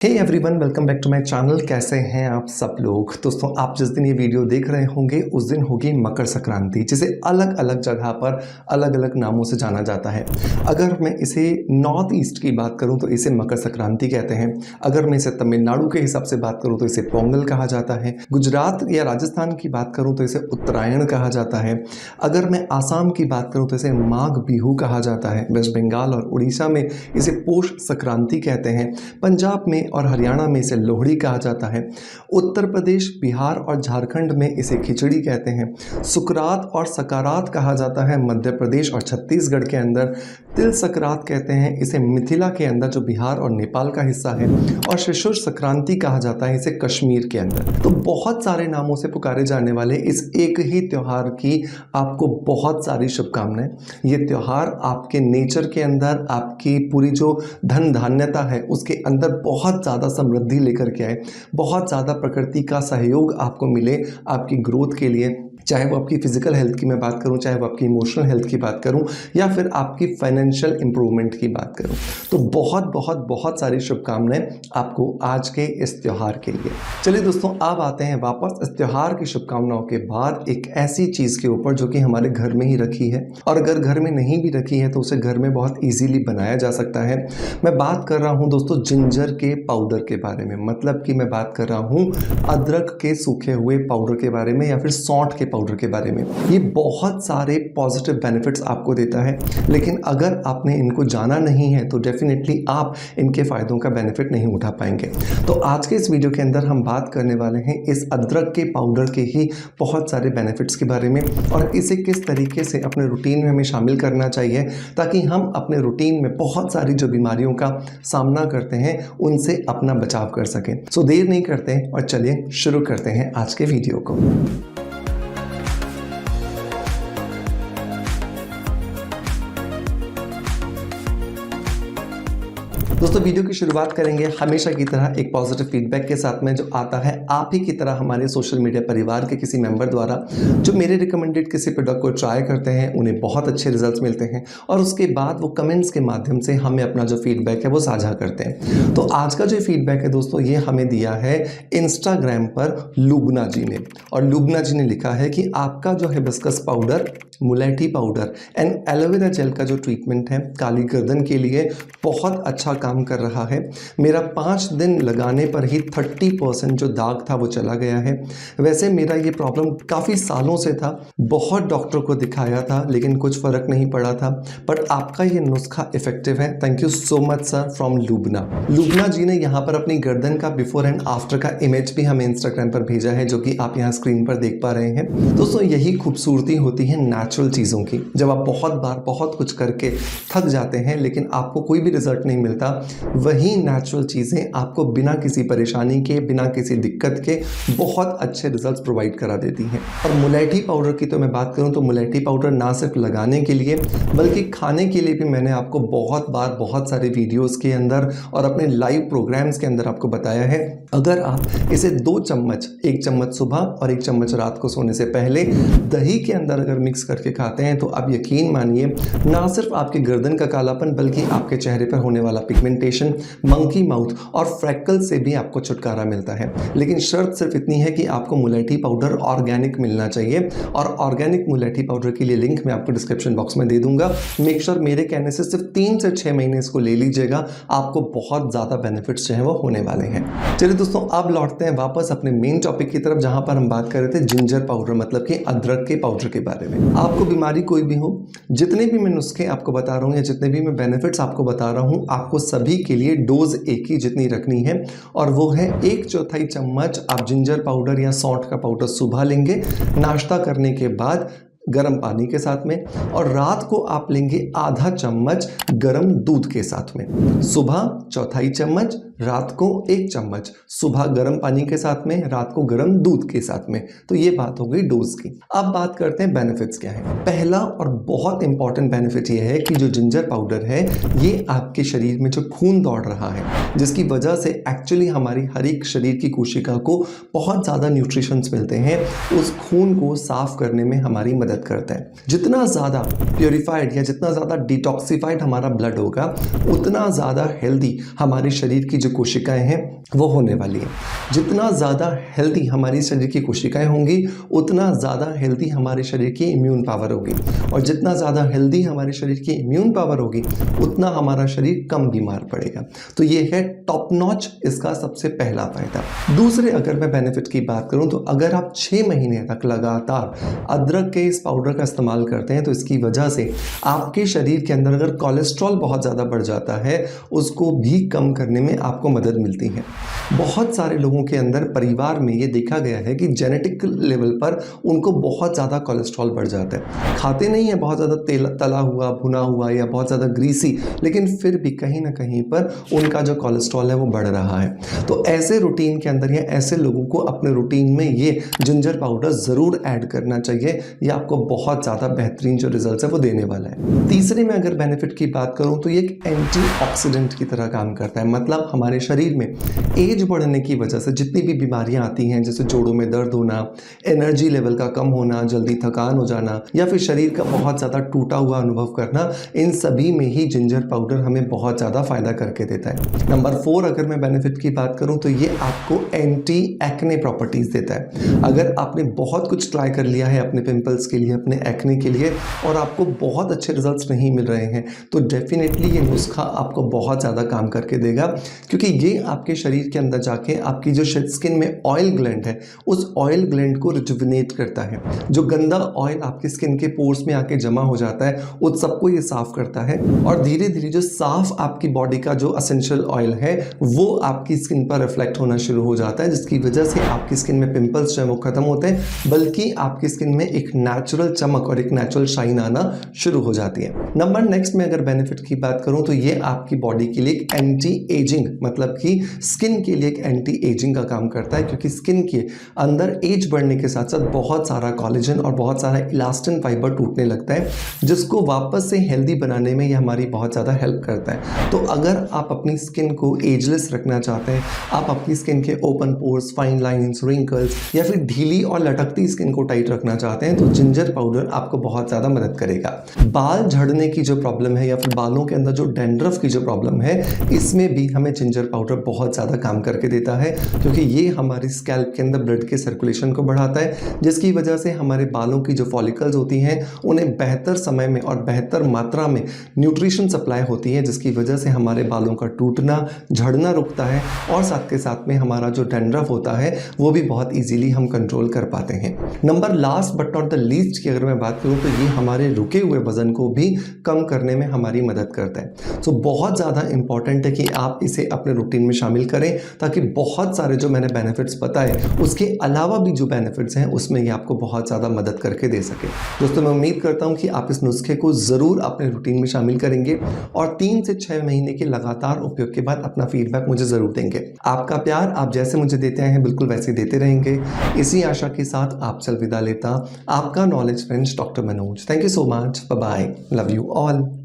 Hey everyone, welcome back to my channel. कैसे हैं आप सब लोग। दोस्तों, आप जिस दिन ये वीडियो देख रहे होंगे उस दिन होगी मकर संक्रांति, जिसे अलग अलग जगह पर अलग अलग नामों से जाना जाता है। अगर मैं इसे नॉर्थ ईस्ट की बात करूं तो इसे मकर संक्रांति कहते हैं। अगर मैं इसे तमिलनाडु के हिसाब से बात करूं तो इसे पोंगल कहा जाता है। गुजरात या राजस्थान की बात करूं तो इसे उत्तरायण कहा जाता है। अगर मैं आसाम की बात करूं तो इसे माघ बिहू कहा जाता है। वेस्ट बंगाल और उड़ीसा में इसे पोष संक्रांति कहते हैं। पंजाब में और हरियाणा में इसे लोहड़ी कहा जाता है। उत्तर प्रदेश, बिहार और झारखंड में इसे खिचड़ी कहते हैं। सुकरात और सकारात कहा जाता है मध्य प्रदेश और छत्तीसगढ़ के अंदर। तिल संक्रांत कहते हैं इसे मिथिला के अंदर, जो बिहार और नेपाल का हिस्सा है। और शिशुर संक्रांति कहा जाता है इसे कश्मीर के अंदर। तो बहुत सारे नामों से पुकारे जाने वाले इस एक ही त्योहार की आपको बहुत सारी शुभकामनाएं। ये त्योहार आपके नेचर के अंदर, आपकी पूरी जो धन धान्यता है उसके अंदर बहुत ज़्यादा समृद्धि लेकर के आए। बहुत ज़्यादा प्रकृति का सहयोग आपको मिले आपकी ग्रोथ के लिए, चाहे वो आपकी फिजिकल हेल्थ की मैं बात करूं, चाहे वो आपकी इमोशनल हेल्थ की बात करूं, या फिर आपकी फाइनेंशियल इंप्रूवमेंट की बात करूं। तो बहुत बहुत बहुत सारी शुभकामनाएं आपको आज के इस त्यौहार के लिए। चलिए दोस्तों, अब आते हैं वापस इस त्यौहार की शुभकामनाओं के बाद एक ऐसी चीज़ के ऊपर जो कि हमारे घर में ही रखी है, और अगर घर में नहीं भी रखी है तो उसे घर में बहुत ईजीली बनाया जा सकता है। मैं बात कर रहा हूँ दोस्तों जिंजर के पाउडर के बारे में। मतलब कि मैं बात कर रहा हूँ अदरक के सूखे हुए पाउडर के बारे में, या फिर सौंठ के पाउडर के बारे में। ये बहुत सारे पॉजिटिव बेनिफिट्स आपको देता है, लेकिन अगर आपने इनको जाना नहीं है तो डेफिनेटली आप इनके फायदों का बेनिफिट नहीं उठा पाएंगे। तो आज के इस वीडियो के अंदर हम बात करने वाले हैं इस अदरक के पाउडर के ही बहुत सारे बेनिफिट्स के बारे में, और इसे किस तरीके से अपने रूटीन में हमें शामिल करना चाहिए ताकि हम अपने रूटीन में बहुत सारी जो बीमारियों का सामना करते हैं उनसे अपना बचाव कर सकें। सो देर नहीं करते और चलिए शुरू करते हैं आज के वीडियो को। दोस्तों, वीडियो की शुरुआत करेंगे हमेशा की तरह एक पॉजिटिव फीडबैक के साथ में, जो आता है आप ही की तरह हमारे सोशल मीडिया परिवार के किसी मेंबर द्वारा, जो मेरे रिकमेंडेड किसी प्रोडक्ट को ट्राई करते हैं, उन्हें बहुत अच्छे रिजल्ट्स मिलते हैं और उसके बाद वो कमेंट्स के माध्यम से हमें अपना जो फीडबैक है वो साझा करते हैं। तो आज का जो फीडबैक है दोस्तों, ये हमें दिया है इंस्टाग्राम पर लुबना जी ने, और लुबना जी ने लिखा है कि आपका जो हिबिस्कस पाउडर, मुलेठी पाउडर एंड एलोवेरा जेल का जो ट्रीटमेंट है काली गर्दन के लिए बहुत अच्छा काम कर रहा है। मेरा 5 दिन लगाने पर ही 30% जो दाग था वो चला गया है। वैसे मेरा ये प्रॉब्लम काफ़ी सालों से था, बहुत डॉक्टर को दिखाया था लेकिन कुछ फ़र्क नहीं पड़ा था, बट आपका ये नुस्खा इफेक्टिव है। Thank you so much sir, from Lubna. Lubna ji ने यहाँ पर अपनी गर्दन का बिफोर एंड आफ्टर का इमेज भी हमें इंस्टाग्राम पर भेजा है, जो कि आप यहाँ स्क्रीन पर देख पा रहे हैं। दोस्तों, यही खूबसूरती होती है नेचुरल चीज़ों की। जब आप बहुत बार बहुत कुछ करके थक जाते हैं लेकिन आपको कोई भी रिजल्ट नहीं मिलता, वही नेचुरल चीज़ें आपको बिना किसी परेशानी के, बिना किसी दिक्कत के बहुत अच्छे रिजल्ट्स प्रोवाइड करा देती हैं। और मुलेठी पाउडर की तो मैं बात करूं तो मुलेठी पाउडर ना सिर्फ लगाने के लिए बल्कि खाने के लिए भी मैंने आपको बहुत बार बहुत सारे वीडियोस के अंदर और अपने लाइव प्रोग्राम्स के अंदर आपको बताया है। अगर आप इसे 2 चम्मच, 1 चम्मच सुबह और 1 चम्मच रात को सोने से पहले दही के अंदर अगर मिक्स करके खाते हैं तो अब यकीन मानिए, ना सिर्फ आपके गर्दन का कालापन बल्कि आपके चेहरे पर होने वाला पिगमेंटेशन, मंकी माउथ और फ्रैकल से भी आपको छुटकारा मिलता है। लेकिन शर्त सिर्फ इतनी है कि आपको मुलेठी पाउडर ऑर्गेनिक मिलना चाहिए, और ऑर्गेनिक मुलेठी पाउडर के लिए लिंक मैं आपको डिस्क्रिप्शन बॉक्स में दे दूंगा। मेक श्योर मेरे कहने से सिर्फ 3 से 6 महीने इसको ले लीजिएगा, आपको बहुत ज़्यादा बेनिफिट्स जो है वो होने वाले हैं। चलिए दोस्तों, अब लौटते हैं वापस अपने मेन टॉपिक की तरफ, जहां पर हम बात कर रहे थे जिंजर पाउडर, मतलब कि अदरक के पाउडर के बारे में। आपको बीमारी कोई भी हो, जितने भी मैं नुस्खे आपको बता रहा हूँ या जितने भी मैं बेनिफिट्स आपको बता रहा हूँ, आपको सभी के लिए डोज एक ही जितनी रखनी है, और वो है 1/4 चम्मच आप जिंजर पाउडर या सौंठ का पाउडर सुबह लेंगे नाश्ता करने के बाद गर्म पानी के साथ में, और रात को आप लेंगे आधा चम्मच गर्म दूध के साथ में। सुबह 1/4 चम्मच, रात को 1 चम्मच, सुबह गर्म पानी के साथ में, रात को गर्म दूध के साथ में। तो ये बात हो गई डोज की। अब बात करते हैं बेनिफिट्स क्या है। पहला और बहुत इंपॉर्टेंट बेनिफिट ये है कि जो जिंजर पाउडर है ये आपके शरीर में जो खून दौड़ रहा है, जिसकी वजह से एक्चुअली हमारी हर एक शरीर की कोशिका को बहुत ज़्यादा न्यूट्रिशंस मिलते हैं, उस खून को साफ करने में हमारी मदद करता है। जितना ज़्यादा प्योरीफाइड या जितना ज़्यादा डिटॉक्सिफाइड हमारा ब्लड होगा, उतना ज़्यादा हेल्दी हमारे शरीर की जो जो कोशिकाएं हैं वो होने वाली हैं। जितना ज़्यादा हेल्दी हमारी शरीर की कोशिकाएं होंगी उतना ज़्यादा हेल्दी हमारे शरीर की इम्यून पावर होगी, और जितना ज़्यादा हेल्दी हमारे शरीर की इम्यून पावर होगी उतना हमारा शरीर कम बीमार पड़ेगा। तो ये है टॉप नॉच इसका सबसे पहला फायदा। दूसरे अगर मैं बेनिफिट की बात करूं तो अगर आप 6 महीने तक लगातार अदरक के इस पाउडर का इस्तेमाल करते हैं तो इसकी वजह से आपके शरीर के अंदर अगर कोलेस्ट्रॉल बहुत ज़्यादा बढ़ जाता है उसको भी कम करने में आपको मदद मिलती है। बहुत सारे लोगों के अंदर परिवार में ये देखा गया है कि जेनेटिक लेवल पर उनको बहुत ज़्यादा कोलेस्ट्रॉल बढ़ जाता है। खाते नहीं है बहुत ज़्यादा तेल तला हुआ भुना हुआ या बहुत ज़्यादा ग्रीसी, लेकिन फिर भी कहीं ना कहीं पर उनका जो कोलेस्ट्रॉल है वो बढ़ रहा है। तो ऐसे रूटीन के अंदर या ऐसे लोगों को अपने रूटीन में ये जिंजर पाउडर ज़रूर ऐड करना चाहिए। ये आपको बहुत ज़्यादा बेहतरीन जो रिजल्ट है वो देने वाला है। तीसरे में अगर बेनिफिट की बात करूँ तो ये एक एंटीऑक्सीडेंट की तरह काम करता है। मतलब हमारे शरीर में एज बढ़ने की वजह से जितनी भी बीमारियां आती हैं, जैसे जोड़ों में दर्द होना, एनर्जी लेवल का कम होना, जल्दी थकान हो जाना या फिर शरीर का बहुत ज़्यादा टूटा हुआ अनुभव करना, इन सभी में ही जिंजर पाउडर हमें बहुत ज़्यादा फायदा करके देता है। नंबर 4 अगर मैं बेनिफिट की बात करूं तो ये आपको एंटी एक्ने प्रॉपर्टीज देता है। अगर आपने बहुत कुछ ट्राई कर लिया है अपने पिंपल्स के लिए, अपने एक्ने के लिए, और आपको बहुत अच्छे रिजल्ट्स नहीं मिल रहे हैं तो डेफिनेटली ये नुस्खा आपको बहुत ज़्यादा काम करके देगा, क्योंकि ये आपके शरीर के अंदर जाके आपकी जो स्किन में ऑयल ग्लैंड है उस ऑयल ग्लैंड को रिजुविनेट करता है। जो गंदा ऑयल आपकी स्किन के पोर्स में आके जमा हो जाता है उस सबको ये साफ करता है, और धीरे धीरे जो साफ आपकी बॉडी का जो एसेंशियल ऑयल है वो आपकी स्किन पर रिफ्लेक्ट होना शुरू हो जाता है, जिसकी वजह से आपकी स्किन में पिंपल्स जो है वो खत्म होते हैं, बल्कि आपकी स्किन में एक नेचुरल चमक और एक नेचुरल शाइन आना शुरू हो जाती है। नंबर नेक्स्ट में अगर बेनिफिट की बात करूं तो ये आपकी बॉडी के लिए एक एंटी एजिंग, मतलब कि स्किन के लिए एक एंटी एजिंग का काम करता है, क्योंकि स्किन के अंदर एज बढ़ने के साथ साथ बहुत सारा कोलेजन और बहुत सारा इलास्टिन फाइबर टूटने लगता है, जिसको वापस से हेल्दी बनाने में ये हमारी बहुत ज़्यादा हेल्प करता है। तो अगर आप अपनी स्किन को एजलेस रखना चाहते हैं, आप अपनी स्किन के open pores, fine lines, wrinkles या फिर ढीली और लटकती स्किन को टाइट रखना चाहते हैं तो जिंजर पाउडर आपको बहुत ज़्यादा मदद करेगा। बाल झड़ने की जो प्रॉब्लम है या फिर बालों के अंदर जो डैंड्रफ की जो प्रॉब्लम है, इसमें भी हमें जिंजर पाउडर बहुत ज़्यादा काम करके देता है, क्योंकि ये हमारी स्कैल्प के अंदर ब्लड के सर्कुलेशन को बढ़ाता है, जिसकी वजह से हमारे बालों की जो फॉलिकल्स होती हैं उन्हें बेहतर समय में और बेहतर मात्रा में न्यूट्रिशन सप्लाई होती है, जिसकी वजह से हमारे बालों का टूटना, झड़ना रुकता है, और साथ के साथ में हमारा जो डैंड्रफ होता है वो भी बहुत इजीली हम कंट्रोल कर पाते हैं। Number last but not the least की अगर मैं बात करूँ तो ये हमारे रुके हुए वजन को भी कम करने में हमारी मदद करता है। तो बहुत ज़्यादा इंपॉर्टेंट है कि आप इसे अपने रूटीन में शामिल करें, ताकि बहुत सारे जो मैंने बेनिफिट्स बताए उसके अलावा भी जो बेनिफिट्स हैं उसमें ये आपको बहुत ज़्यादा मदद करके दे सके। दोस्तों मैं उम्मीद करता हूँ कि आप इस नुस्खे को ज़रूर अपने रूटीन में शामिल करेंगे और 3 से 6 महीने के लगातार उपयोग के बाद अपना फीडबैक मुझे ज़रूर देंगे। आपका प्यार आप जैसे मुझे देते हैं बिल्कुल वैसे देते रहेंगे, इसी आशा के साथ आपसे अलविदा लेता आपका knowledge friends doctor Manoj. Thank you so much, bye bye, love you all.